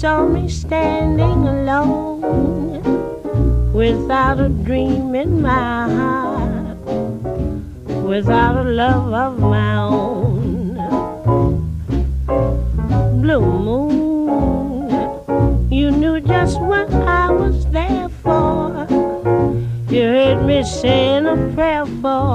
saw me standing alone, without a dream in my heart, without a love of my own. Blue moon, you knew just what I was there for. You heard me saying a prayer for